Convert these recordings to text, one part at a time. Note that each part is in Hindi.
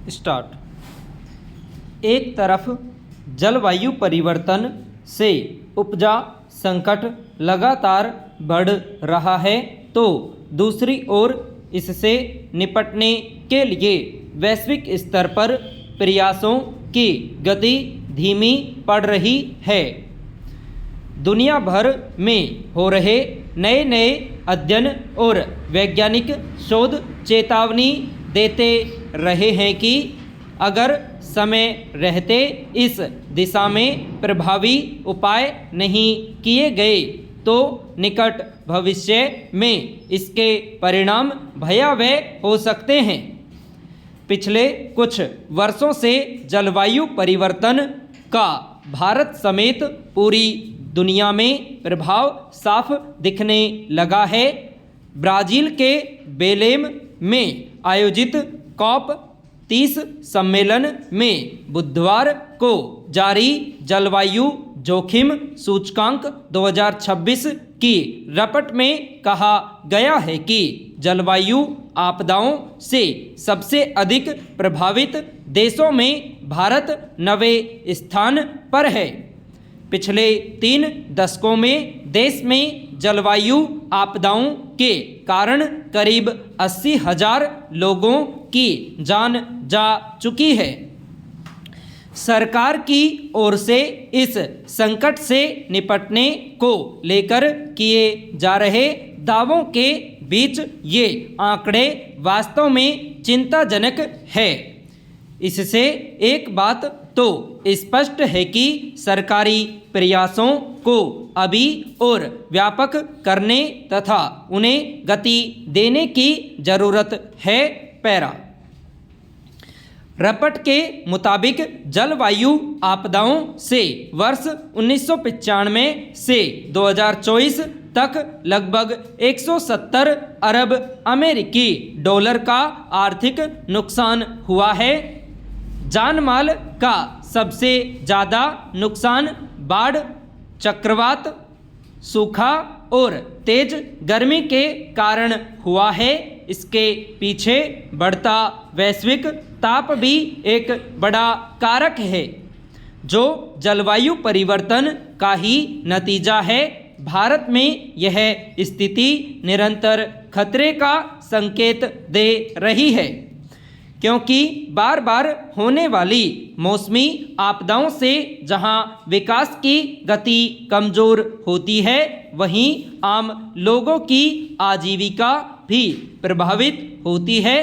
स्टार्ट। एक तरफ जलवायु परिवर्तन से उपजा संकट लगातार बढ़ रहा है, तो दूसरी ओर इससे निपटने के लिए वैश्विक स्तर पर प्रयासों की गति धीमी पड़ रही है। दुनिया भर में हो रहे नए नए अध्ययन और वैज्ञानिक शोध चेतावनी देते रहे हैं कि अगर समय रहते इस दिशा में प्रभावी उपाय नहीं किए गए तो निकट भविष्य में इसके परिणाम भयावह हो सकते हैं। पिछले कुछ वर्षों से जलवायु परिवर्तन का भारत समेत पूरी दुनिया में प्रभाव साफ दिखने लगा है। ब्राज़ील के बेलेम में आयोजित COP30 सम्मेलन में बुधवार को जारी जलवायु जोखिम सूचकांक 2026 की रिपोर्ट में कहा गया है कि जलवायु आपदाओं से सबसे अधिक प्रभावित देशों में भारत 9वें स्थान पर है। पिछले 3 दशकों में देश में जलवायु आपदाओं के कारण करीब 80,000 लोगों की जान जा चुकी है। सरकार की ओर से इस संकट से निपटने को लेकर किए जा रहे दावों के बीच ये आंकड़े वास्तव में चिंताजनक है। इससे एक बात तो स्पष्ट है कि सरकारी प्रयासों को अभी और व्यापक करने तथा उन्हें गति देने की जरूरत है। पैरा रिपोर्ट के मुताबिक जलवायु आपदाओं से वर्ष 1995 से 2024 तक लगभग 170 अरब अमेरिकी डॉलर का आर्थिक नुकसान हुआ है। जान माल का सबसे ज़्यादा नुकसान बाढ़, चक्रवात, सूखा और तेज गर्मी के कारण हुआ है। इसके पीछे बढ़ता वैश्विक ताप भी एक बड़ा कारक है, जो जलवायु परिवर्तन का ही नतीजा है। भारत में यह स्थिति निरंतर खतरे का संकेत दे रही है, क्योंकि बार बार होने वाली मौसमी आपदाओं से जहां विकास की गति कमज़ोर होती है, वहीं आम लोगों की आजीविका भी प्रभावित होती है।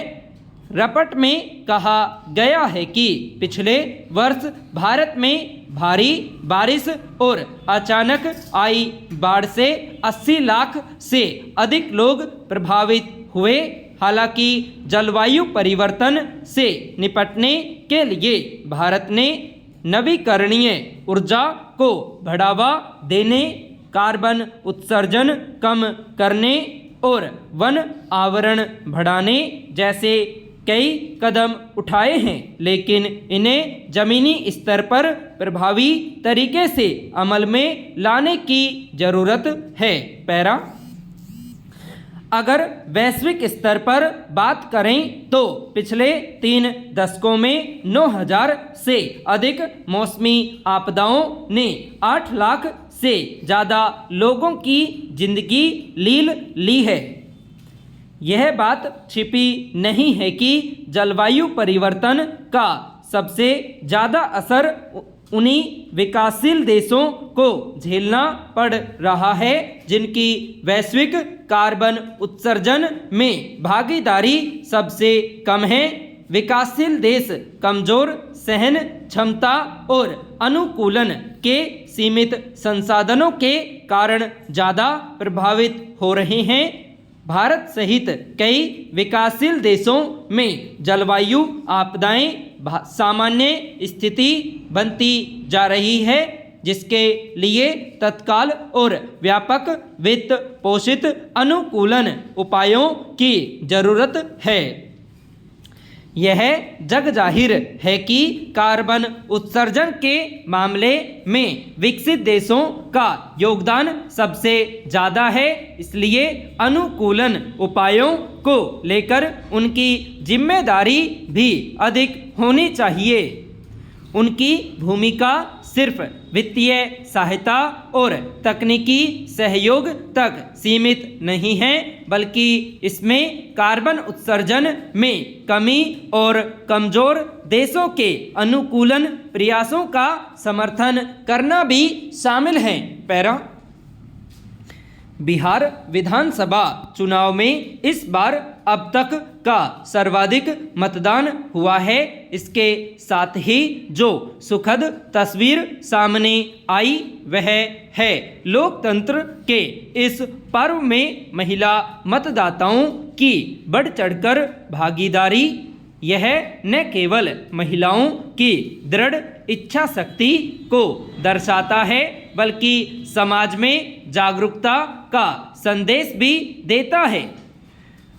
रिपोर्ट में कहा गया है कि पिछले वर्ष भारत में भारी बारिश और अचानक आई बाढ़ से 80 लाख से अधिक लोग प्रभावित हुए। हालांकि जलवायु परिवर्तन से निपटने के लिए भारत ने नवीकरणीय ऊर्जा को बढ़ावा देने, कार्बन उत्सर्जन कम करने और वन आवरण बढ़ाने जैसे कई कदम उठाए हैं, लेकिन इन्हें ज़मीनी स्तर पर प्रभावी तरीके से अमल में लाने की ज़रूरत है। पैरा अगर वैश्विक स्तर पर बात करें तो पिछले 3 दशकों में 9,000 से अधिक मौसमी आपदाओं ने 8 लाख से ज़्यादा लोगों की जिंदगी लील ली है। यह बात छिपी नहीं है कि जलवायु परिवर्तन का सबसे ज़्यादा असर उन्हीं विकासशील देशों को झेलना पड़ रहा है जिनकी वैश्विक कार्बन उत्सर्जन में भागीदारी सबसे कम है। विकासशील देश कमज़ोर सहन क्षमता और अनुकूलन के सीमित संसाधनों के कारण ज़्यादा प्रभावित हो रहे हैं। भारत सहित कई विकासशील देशों में जलवायु आपदाएं सामान्य स्थिति बनती जा रही है, जिसके लिए तत्काल और व्यापक वित्त पोषित अनुकूलन उपायों की जरूरत है। यह जग जाहिर है कि कार्बन उत्सर्जन के मामले में विकसित देशों का योगदान सबसे ज़्यादा है, इसलिए अनुकूलन उपायों को लेकर उनकी जिम्मेदारी भी अधिक होनी चाहिए। उनकी भूमिका सिर्फ वित्तीय सहायता और तकनीकी सहयोग तक सीमित नहीं है, बल्कि इसमें कार्बन उत्सर्जन में कमी और कमज़ोर देशों के अनुकूलन प्रयासों का समर्थन करना भी शामिल है। पैरा बिहार विधानसभा चुनाव में इस बार अब तक का सर्वाधिक मतदान हुआ है। इसके साथ ही जो सुखद तस्वीर सामने आई वह है लोकतंत्र के इस पर्व में महिला मतदाताओं की बढ़ चढ़कर भागीदारी। यह न केवल महिलाओं की दृढ़ इच्छा शक्ति को दर्शाता है, बल्कि समाज में जागरूकता का संदेश भी देता है।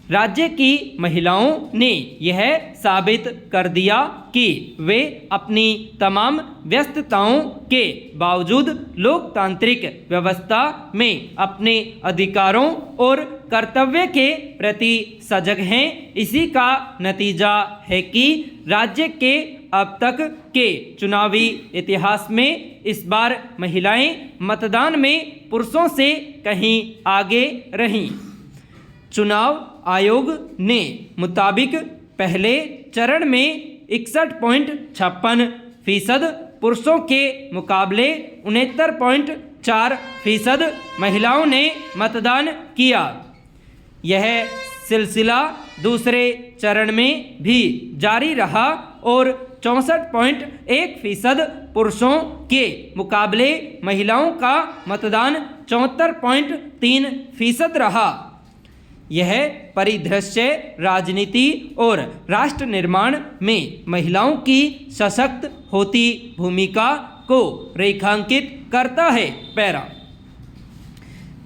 राज्य की महिलाओं ने यह साबित कर दिया कि वे अपनी तमाम व्यस्तताओं के बावजूद लोकतांत्रिक व्यवस्था में अपने अधिकारों और कर्तव्य के प्रति सजग हैं। इसी का नतीजा है कि राज्य के अब तक के चुनावी इतिहास में इस बार महिलाएं मतदान में पुरुषों से कहीं आगे रहीं। चुनाव आयोग ने मुताबिक पहले चरण में 61.56% पुरुषों के मुकाबले 69.4% महिलाओं ने मतदान किया। यह सिलसिला दूसरे चरण में भी जारी रहा और 64.1% पुरुषों के मुकाबले महिलाओं का मतदान 74.3% रहा। यह परिदृश्य राजनीति और राष्ट्र निर्माण में महिलाओं की सशक्त होती भूमिका को रेखांकित करता है। पैरा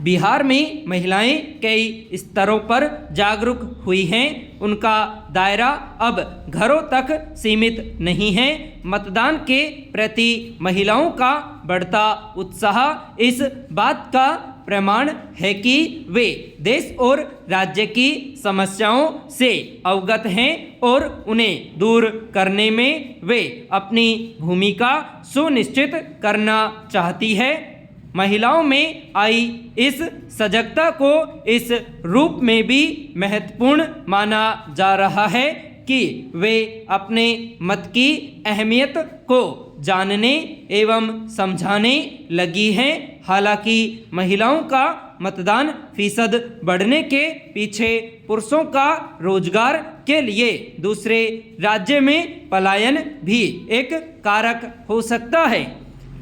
बिहार में महिलाएं कई स्तरों पर जागरूक हुई हैं। उनका दायरा अब घरों तक सीमित नहीं है। मतदान के प्रति महिलाओं का बढ़ता उत्साह इस बात का प्रमाण है कि वे देश और राज्य की समस्याओं से अवगत हैं और उन्हें दूर करने में वे अपनी भूमिका सुनिश्चित करना चाहती है। महिलाओं में आई इस सजगता को इस रूप में भी महत्वपूर्ण माना जा रहा है कि वे अपने मत की अहमियत को जानने एवं समझाने लगी हैं। हालांकि महिलाओं का मतदान फीसद बढ़ने के पीछे पुरुषों का रोजगार के लिए दूसरे राज्य में पलायन भी एक कारक हो सकता है,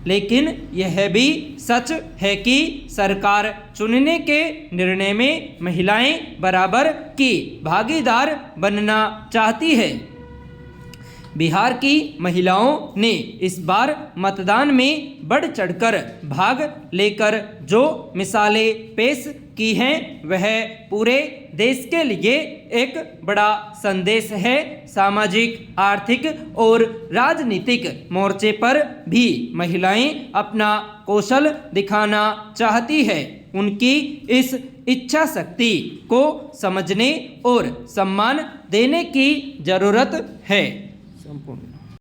लेकिन यह भी सच है कि सरकार चुनने के निर्णय में महिलाएं बराबर की भागीदार बनना चाहती है। बिहार की महिलाओं ने इस बार मतदान में बढ़ चढ़कर भाग लेकर जो मिसालें पेश की हैं वह पूरे देश के लिए एक बड़ा संदेश है। सामाजिक, आर्थिक और राजनीतिक मोर्चे पर भी महिलाएं अपना कौशल दिखाना चाहती है। उनकी इस इच्छा शक्ति को समझने और सम्मान देने की जरूरत है। संपूर्ण